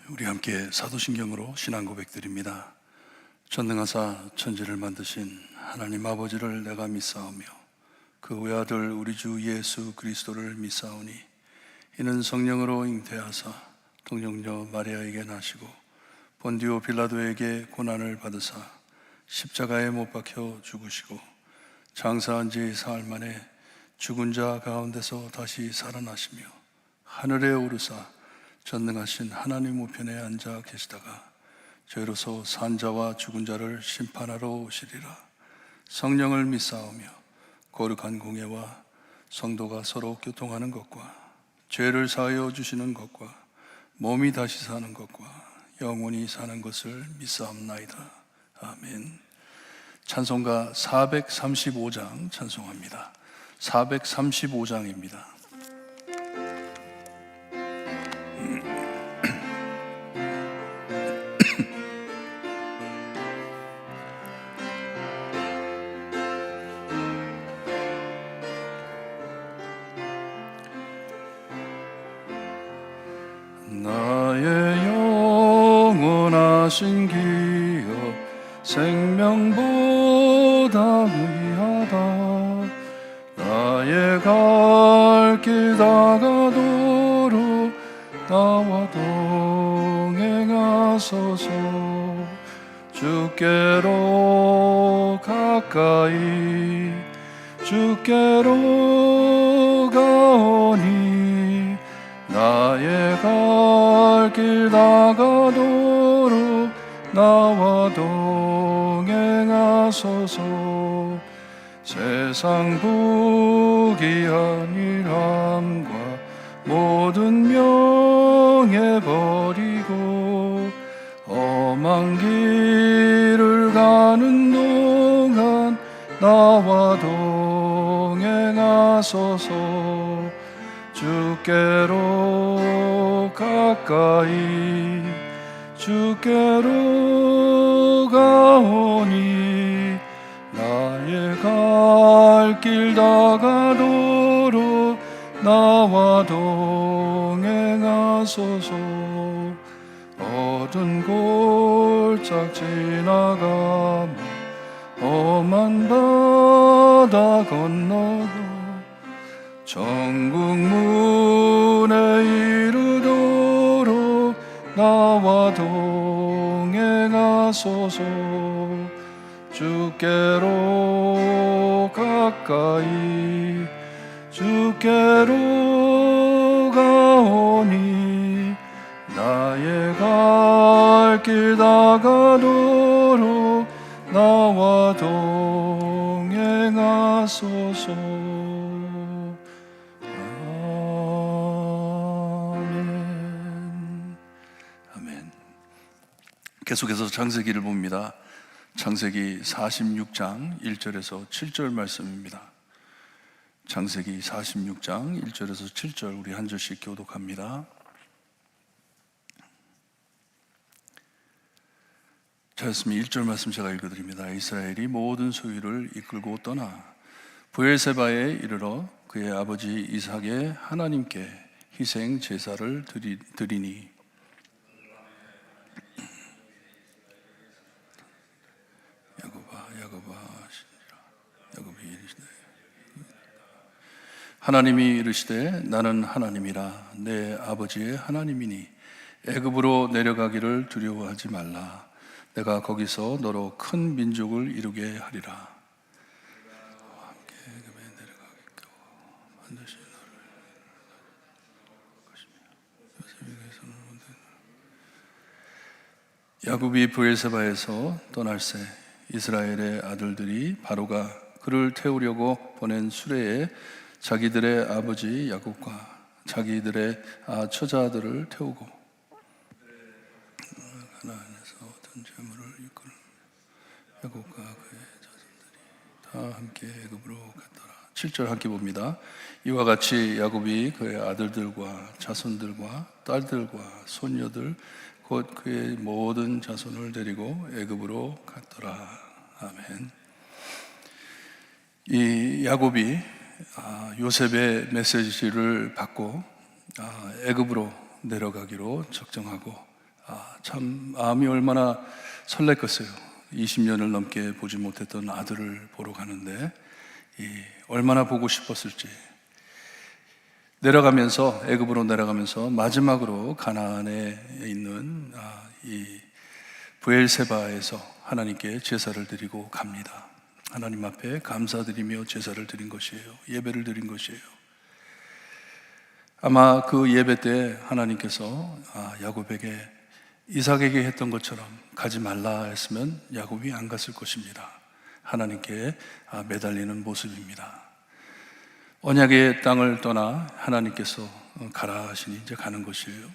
우리 함께 사도신경으로 신앙 고백드립니다. 전능하사 천지를 만드신 하나님 아버지를 내가 믿사오며 그 외아들 우리 주 예수 그리스도를 믿사오니 이는 성령으로 잉태하사 동정녀 마리아에게 나시고 본디오 빌라도에게 고난을 받으사 십자가에 못 박혀 죽으시고 장사한 지 사흘 만에 죽은 자 가운데서 다시 살아나시며 하늘에 오르사 전능하신 하나님 우편에 앉아 계시다가 저희로서 산 자와 죽은 자를 심판하러 오시리라. 성령을 믿사오며 거룩한 공예와 성도가 서로 교통하는 것과 죄를 사하여 주시는 것과 몸이 다시 사는 것과 영원히 사는 것을 믿사옵나이다. 아멘. 찬송가 435장 찬송합니다. 435장입니다. 나의 영원하신 기업 생명보다 귀하다. 나의 갈 길 다가도록 나와 동행하소서. 주께로 가까이 주께로 가오니 나의 갈 길 다가도록 나와 동행하소서. 세상 부귀한 일함과 모든 명예 버리고 험한 길을 가는 동안 나와 동행하소서. 주께로 가까이 주께로 가오니 나의 갈 길 다가도록 나와 동행하소서. 어두운 골짝 지나가며 험한 바다 건너고 천국 문에 이르도록 나와 동행하소서. 주께로 가까이 주께로 가오니 나의 갈 길 다가도록 나와 동행하소서. 계속해서 창세기를 봅니다. 창세기 46장 1절에서 7절 말씀입니다. 창세기 46장 1절에서 7절 우리 한 절씩 교독합니다. 자였으면 1절 말씀 제가 읽어드립니다. 이스라엘이 모든 소유를 이끌고 떠나 브엘세바에 이르러 그의 아버지 이삭의 하나님께 희생 제사를 드리니 하나님이 이르시되 나는 하나님이라 내 아버지의 하나님이니 애굽으로 내려가기를 두려워하지 말라. 내가 거기서 너로 큰 민족을 이루게 하리라. 함께 애굽에 내려가겠고 반드시 너를 야곱이 브엘세바에서 떠날새 이스라엘의 아들들이 바로가 그를 태우려고 보낸 수레에 자기들의 아버지 야곱과 자기들의 처자들을 태우고 가나안에서 얻은 재물을 이끌어 야곱과 그의 자손들이 다 함께 애굽으로 갔더라. 7절 함께 봅니다. 이와 같이 야곱이 그의 아들들과 자손들과 딸들과 손녀들 곧 그의 모든 자손을 데리고 애굽으로 갔더라. 아멘. 이 야곱이 요셉의 메시지를 받고 애굽으로 내려가기로 작정하고 참 마음이 얼마나 설렜겠어요. 20년을 넘게 보지 못했던 아들을 보러 가는데 얼마나 보고 싶었을지. 애굽으로 내려가면서 마지막으로 가나안에 있는 이 브엘세바에서 하나님께 제사를 드리고 갑니다. 하나님 앞에 감사드리며 제사를 드린 것이에요. 예배를 드린 것이에요. 아마 그 예배 때 하나님께서 야곱에게 이삭에게 했던 것처럼 가지 말라 했으면 야곱이 안 갔을 것입니다. 하나님께 매달리는 모습입니다. 언약의 땅을 떠나 하나님께서 가라 하시니 이제 가는 것이에요.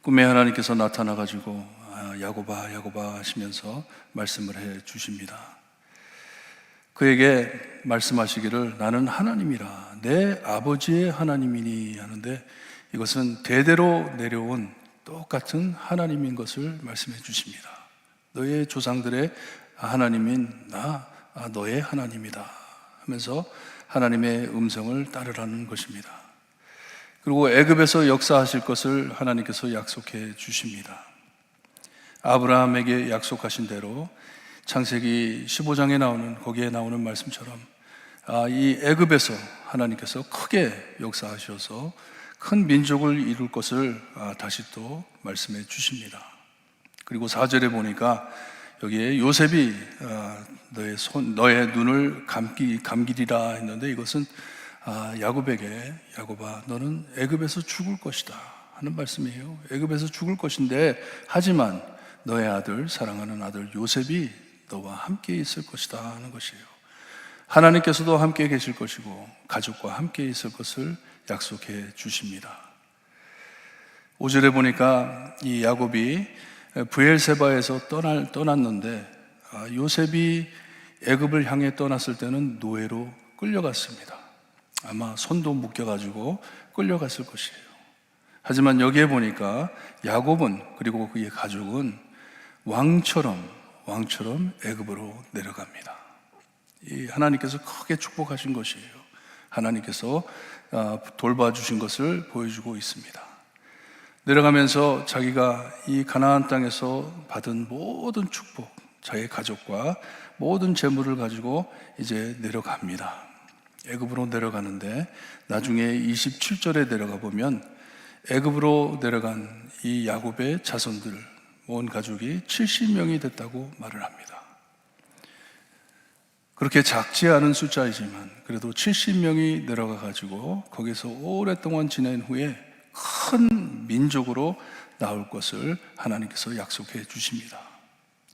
꿈에 하나님께서 나타나 가지고 야곱아 야곱아 하시면서 말씀을 해 주십니다. 그에게 말씀하시기를 나는 하나님이라 내 아버지의 하나님이니 하는데, 이것은 대대로 내려온 똑같은 하나님인 것을 말씀해 주십니다. 너의 조상들의 하나님인 나 너의 하나님이다 하면서 하나님의 음성을 따르라는 것입니다. 그리고 애굽에서 역사하실 것을 하나님께서 약속해 주십니다. 아브라함에게 약속하신 대로 창세기 15장에 나오는, 거기에 나오는 말씀처럼 이 애굽에서 하나님께서 크게 역사하셔서 큰 민족을 이룰 것을 다시 또 말씀해 주십니다. 그리고 4절에 보니까 여기에 요셉이 너의 눈을 감기리라 했는데, 이것은 야곱에게 야곱아 너는 애굽에서 죽을 것이다 하는 말씀이에요. 애굽에서 죽을 것인데 하지만 너의 아들, 사랑하는 아들 요셉이 너와 함께 있을 것이다 하는 것이에요. 하나님께서도 함께 계실 것이고 가족과 함께 있을 것을 약속해 주십니다. 5절에 보니까 이 야곱이 브엘세바에서 떠났는데 요셉이 애굽을 향해 떠났을 때는 노예로 끌려갔습니다. 아마 손도 묶여가지고 끌려갔을 것이에요. 하지만 여기에 보니까 야곱은, 그리고 그의 가족은 왕처럼 애굽으로 내려갑니다. 이 하나님께서 크게 축복하신 것이에요. 하나님께서 돌봐주신 것을 보여주고 있습니다. 내려가면서 자기가 이 가나안 땅에서 받은 모든 축복, 자기 가족과 모든 재물을 가지고 이제 내려갑니다. 애굽으로 내려가는데 나중에 27절에 내려가 보면 애굽으로 내려간 이 야곱의 자손들 온 가족이 70명이 됐다고 말을 합니다. 그렇게 작지 않은 숫자이지만 그래도 70명이 내려가 가지고 거기서 오랫동안 지낸 후에 큰 민족으로 나올 것을 하나님께서 약속해 주십니다.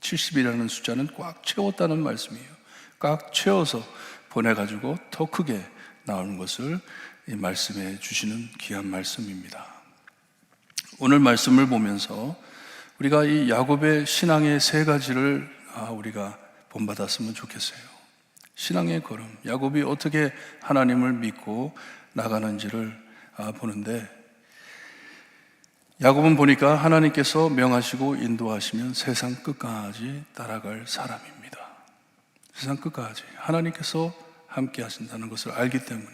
70이라는 숫자는 꽉 채웠다는 말씀이에요. 꽉 채워서 보내가지고 더 크게 나오는 것을 말씀해 주시는 귀한 말씀입니다. 오늘 말씀을 보면서 우리가 이 야곱의 신앙의 세 가지를 우리가 본받았으면 좋겠어요. 신앙의 걸음, 야곱이 어떻게 하나님을 믿고 나가는지를 보는데, 야곱은 보니까 하나님께서 명하시고 인도하시면 세상 끝까지 따라갈 사람입니다. 세상 끝까지 하나님께서 함께 하신다는 것을 알기 때문에,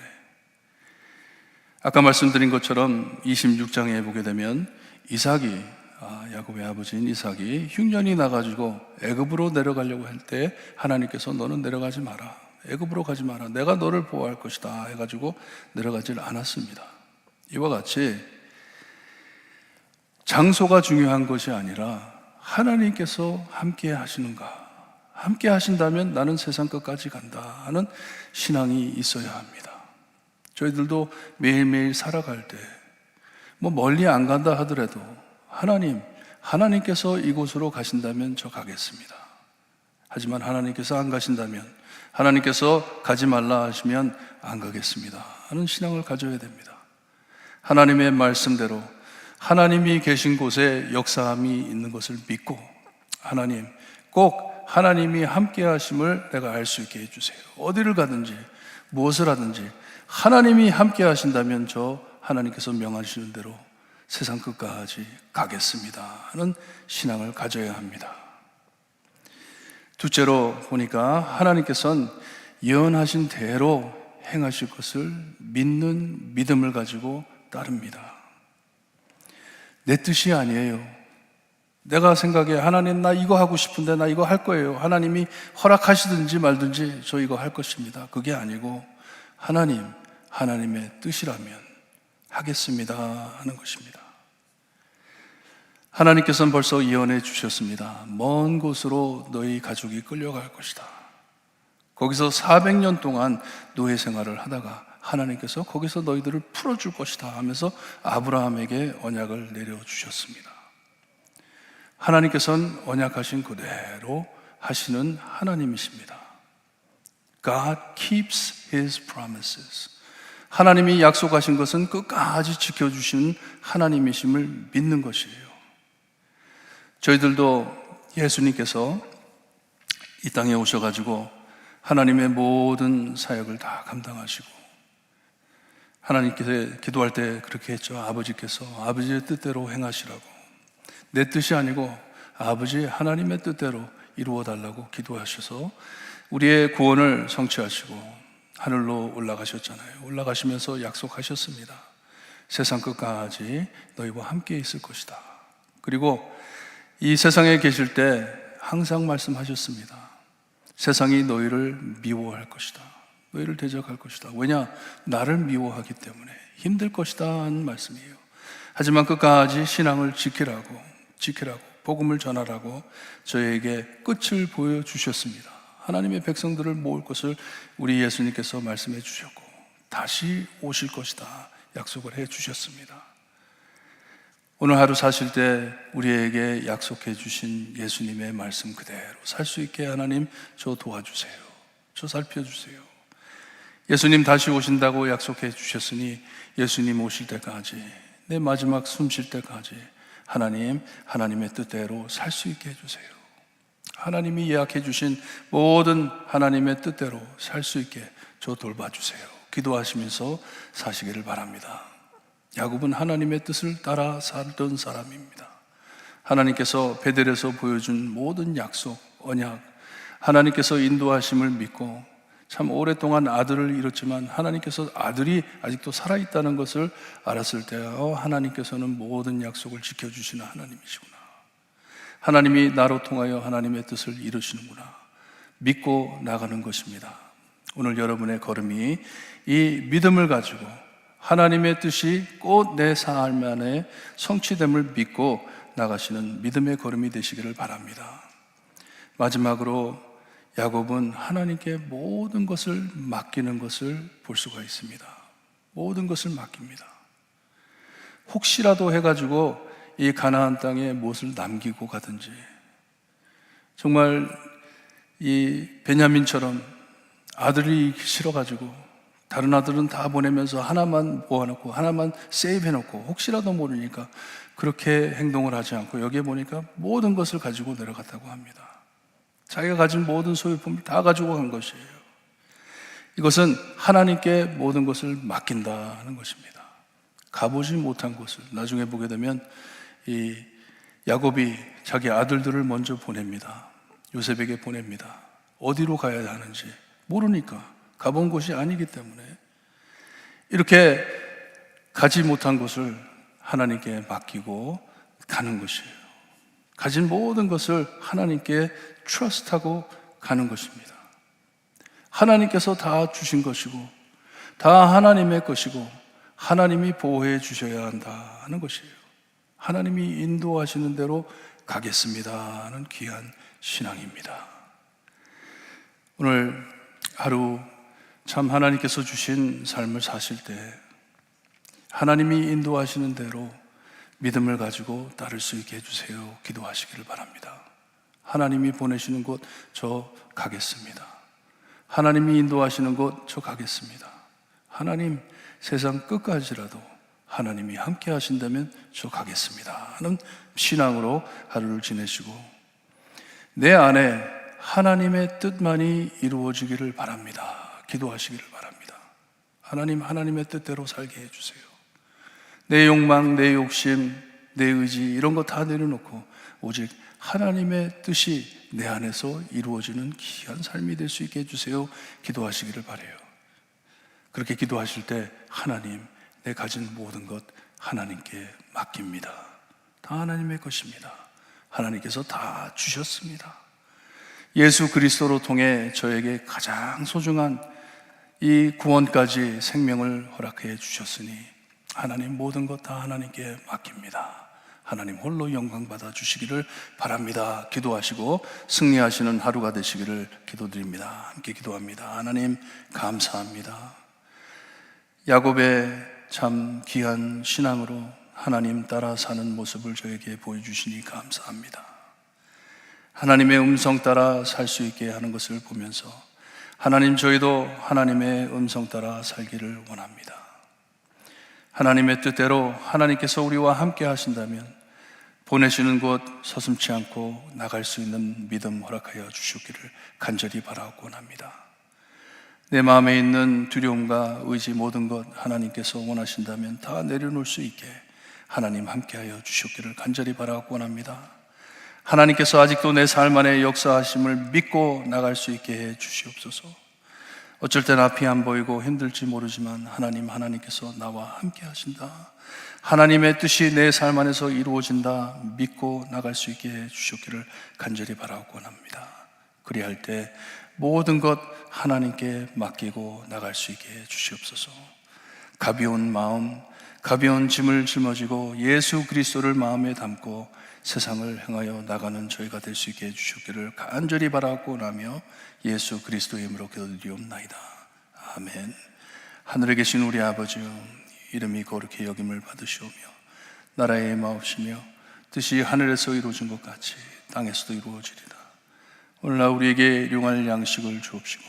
아까 말씀드린 것처럼 26장에 보게 되면 이삭이, 야곱의 아버지인 이삭이 흉년이 나가지고 애굽으로 내려가려고 할 때 하나님께서 너는 내려가지 마라, 애굽으로 가지 마라, 내가 너를 보호할 것이다 해가지고 내려가질 않았습니다. 이와 같이 장소가 중요한 것이 아니라 하나님께서 함께 하시는가, 함께 하신다면 나는 세상 끝까지 간다 하는 신앙이 있어야 합니다. 저희들도 매일매일 살아갈 때 멀리 안 간다 하더라도 하나님께서 이곳으로 가신다면 저 가겠습니다. 하지만 하나님께서 안 가신다면, 하나님께서 가지 말라 하시면 안 가겠습니다 하는 신앙을 가져야 됩니다. 하나님의 말씀대로 하나님이 계신 곳에 역사함이 있는 것을 믿고, 하나님, 꼭 하나님이 함께 하심을 내가 알 수 있게 해주세요. 어디를 가든지 무엇을 하든지 하나님이 함께 하신다면 저 하나님께서 명하시는 대로 세상 끝까지 가겠습니다 하는 신앙을 가져야 합니다. 둘째로 보니까 하나님께서는 예언하신 대로 행하실 것을 믿는 믿음을 가지고 따릅니다. 내 뜻이 아니에요, 내가 생각해 하나님 나 이거 하고 싶은데 나 이거 할 거예요. 하나님이 허락하시든지 말든지 저 이거 할 것입니다. 그게 아니고 하나님의 뜻이라면 하겠습니다 하는 것입니다. 하나님께서는 벌써 예언해 주셨습니다. 먼 곳으로 너희 가족이 끌려갈 것이다. 거기서 400년 동안 노예 생활을 하다가 하나님께서 거기서 너희들을 풀어줄 것이다 하면서 아브라함에게 언약을 내려주셨습니다. 하나님께서는 언약하신 그대로 하시는 하나님이십니다. God keeps His promises. 하나님이 약속하신 것은 끝까지 지켜주시는 하나님이심을 믿는 것이에요. 저희들도 예수님께서 이 땅에 오셔가지고 하나님의 모든 사역을 다 감당하시고 하나님께서 기도할 때 그렇게 했죠. 아버지께서 아버지의 뜻대로 행하시라고. 내 뜻이 아니고 아버지 하나님의 뜻대로 이루어 달라고 기도하셔서 우리의 구원을 성취하시고 하늘로 올라가셨잖아요. 올라가시면서 약속하셨습니다. 세상 끝까지 너희와 함께 있을 것이다. 그리고 이 세상에 계실 때 항상 말씀하셨습니다. 세상이 너희를 미워할 것이다. 너희를 대적할 것이다. 왜냐? 나를 미워하기 때문에 힘들 것이다 하는 말씀이에요. 하지만 끝까지 신앙을 지키라고 복음을 전하라고 저에게 끝을 보여주셨습니다. 하나님의 백성들을 모을 것을 우리 예수님께서 말씀해 주셨고 다시 오실 것이다 약속을 해 주셨습니다. 오늘 하루 사실 때 우리에게 약속해 주신 예수님의 말씀 그대로 살 수 있게 하나님 저 도와주세요. 저 살펴주세요. 예수님 다시 오신다고 약속해 주셨으니 예수님 오실 때까지 내 마지막 숨 쉴 때까지 하나님의 뜻대로 살 수 있게 해주세요. 하나님이 예약해 주신 모든 하나님의 뜻대로 살 수 있게 저 돌봐주세요. 기도하시면서 사시기를 바랍니다. 야곱은 하나님의 뜻을 따라 살던 사람입니다. 하나님께서 베델에서 보여준 모든 약속, 언약, 하나님께서 인도하심을 믿고 참 오랫동안 아들을 잃었지만 하나님께서 아들이 아직도 살아있다는 것을 알았을 때 하나님께서는 모든 약속을 지켜주시는 하나님이시구나. 하나님이 나로 통하여 하나님의 뜻을 이루시는구나. 믿고 나가는 것입니다. 오늘 여러분의 걸음이 이 믿음을 가지고 하나님의 뜻이 곧 내 삶 안에 성취됨을 믿고 나가시는 믿음의 걸음이 되시기를 바랍니다. 마지막으로 야곱은 하나님께 모든 것을 맡기는 것을 볼 수가 있습니다. 모든 것을 맡깁니다. 혹시라도 해가지고 이 가나안 땅에 무엇을 남기고 가든지 정말 이 베냐민처럼 아들이 싫어가지고 다른 아들은 다 보내면서 하나만 모아놓고 하나만 세이브해놓고 혹시라도 모르니까 그렇게 행동을 하지 않고 여기에 보니까 모든 것을 가지고 내려갔다고 합니다. 자기가 가진 모든 소유품을 다 가지고 간 것이에요. 이것은 하나님께 모든 것을 맡긴다는 것입니다. 가보지 못한 곳을 나중에 보게 되면 이 야곱이 자기 아들들을 먼저 보냅니다. 요셉에게 보냅니다. 어디로 가야 하는지 모르니까 가본 곳이 아니기 때문에 이렇게 가지 못한 곳을 하나님께 맡기고 가는 것이에요. 가진 모든 것을 하나님께 트러스트하고 가는 것입니다. 하나님께서 다 주신 것이고 다 하나님의 것이고 하나님이 보호해 주셔야 한다는 것이에요. 하나님이 인도하시는 대로 가겠습니다 하는 귀한 신앙입니다. 오늘 하루 참 하나님께서 주신 삶을 사실 때 하나님이 인도하시는 대로 믿음을 가지고 따를 수 있게 해주세요. 기도하시기를 바랍니다. 하나님이 보내시는 곳 저 가겠습니다. 하나님이 인도하시는 곳 저 가겠습니다. 하나님 세상 끝까지라도 하나님이 함께 하신다면 저 가겠습니다 하는 신앙으로 하루를 지내시고 내 안에 하나님의 뜻만이 이루어지기를 바랍니다. 기도하시기를 바랍니다. 하나님의 뜻대로 살게 해주세요. 내 욕망, 내 욕심, 내 의지 이런 거 다 내려놓고 오직 하나님의 뜻이 내 안에서 이루어지는 귀한 삶이 될 수 있게 해주세요. 기도하시기를 바라요. 그렇게 기도하실 때 하나님, 내 가진 모든 것 하나님께 맡깁니다. 다 하나님의 것입니다. 하나님께서 다 주셨습니다. 예수 그리스도로 통해 저에게 가장 소중한 이 구원까지 생명을 허락해 주셨으니 하나님 모든 것 다 하나님께 맡깁니다. 하나님 홀로 영광 받아 주시기를 바랍니다. 기도하시고 승리하시는 하루가 되시기를 기도드립니다. 함께 기도합니다. 하나님 감사합니다. 야곱의 참 귀한 신앙으로 하나님 따라 사는 모습을 저에게 보여주시니 감사합니다. 하나님의 음성 따라 살 수 있게 하는 것을 보면서 하나님, 저희도 하나님의 음성 따라 살기를 원합니다. 하나님의 뜻대로 하나님께서 우리와 함께 하신다면 보내시는 곳 서슴지 않고 나갈 수 있는 믿음 허락하여 주시기를 간절히 바라고 원합니다. 내 마음에 있는 두려움과 의지 모든 것 하나님께서 원하신다면 다 내려놓을 수 있게 하나님 함께하여 주시기를 간절히 바라고 원합니다. 하나님께서 아직도 내 삶 안에 역사하심을 믿고 나갈 수 있게 해 주시옵소서. 어쩔 땐 앞이 안 보이고 힘들지 모르지만 하나님께서 나와 함께 하신다, 하나님의 뜻이 내 삶 안에서 이루어진다 믿고 나갈 수 있게 해 주시기를 간절히 바라고 원합니다. 그리할 때 모든 것 하나님께 맡기고 나갈 수 있게 해 주시옵소서. 가벼운 마음, 가벼운 짐을 짊어지고 예수 그리스도를 마음에 담고 세상을 행하여 나가는 저희가 될 수 있게 해주시기를 간절히 바라고 원하며 예수 그리스도의 이름으로 기도드리옵나이다. 아멘. 하늘에 계신 우리 아버지여, 이름이 거룩히 여김을 받으시오며 나라의 마옵시며 뜻이 하늘에서 이루어진 것 같이 땅에서도 이루어지리다. 오늘날 우리에게 일용할 양식을 주옵시고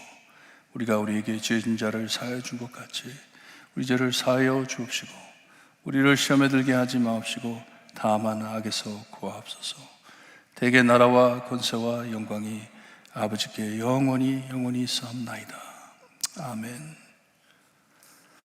우리가 우리에게 죄진 자를 사하여 준 것 같이 우리 죄를 사하여 주옵시고 우리를 시험에 들게 하지 마옵시고 다만 악에서 구하옵소서. 대개 나라와 권세와 영광이 아버지께 영원히 있사옵나이다. 아멘.